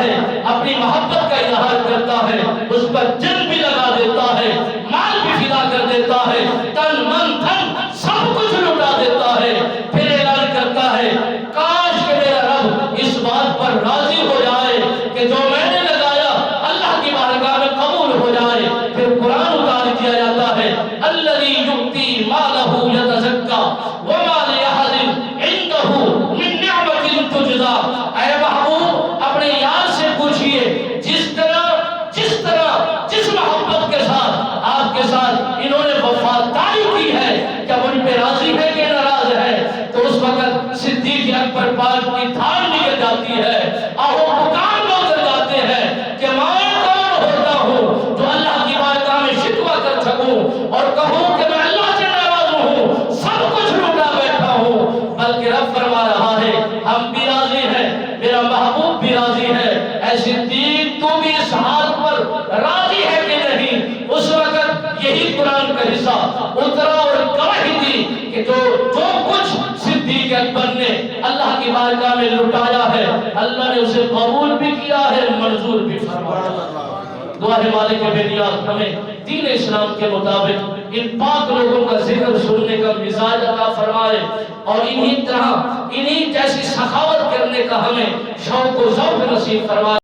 ہے، اپنی محبت کا اظہار کرتا ہے، اس پر جن بھی لگا دیتا ہے، مال بھی فدا کر دیتا ہے، تن من دھن سب کچھ لٹا دیتا ہے، پھر اعلان کرتا ہے کاش کہ میرا رب اس بات پر راضی ہو جائے کہ جو میں نے لگایا اللہ کی بارگاہ میں قبول ہو جائے۔ پھر قرآن اتار دیا جاتا ہے الذی یؤتی مالہ یتزکیٰ وما لأحد عندہ من نعمت تجزیٰ۔ اے محبوب اپنے یار سے پوچھئے جس محبت کے ساتھ آپ کے ساتھ انہوں نے وفاداری کی ہے، کیا ان پہ راضی ہے کہ ناراض ہے؟ تو اس وقت صدیق اکبر پاک کی دھار نکل جاتی ہے اور وہ پکار کر جاتے ہیں کہ میں کون ہوتا ہوں جو اللہ کی بارگاہ میں شکوہ کر سکوں اور کہوں کہ میں اللہ سے ناراض ہوں، سب کچھ لوٹا بیٹھا ہوں۔ بلکہ رب فرما رہا ہے ہم بھی راضی ہیں، میرا محبوب بھی راضی ہے۔ اے صدیق تو بھی اس حال پر راضی ہے کہ نہیں؟ اس وقت یہی قرآن کا حصہ اترا اور گواہی دی کہ جو کچھ صدیق اکبر نے اللہ کی بارگاہ میں لٹایا ہے اللہ نے اسے قبول بھی کیا ہے، منظور بھی فرمایا۔ دعا ہے مالک بیدیات ہمیں دین اسلام کے مطابق ان پاک لوگوں کا ذکر سننے کا مزاج عطا فرمائے اور انہی طرح انہی جیسی سخاوت کرنے کا ہمیں شوق و ذوق نصیب فرمائے۔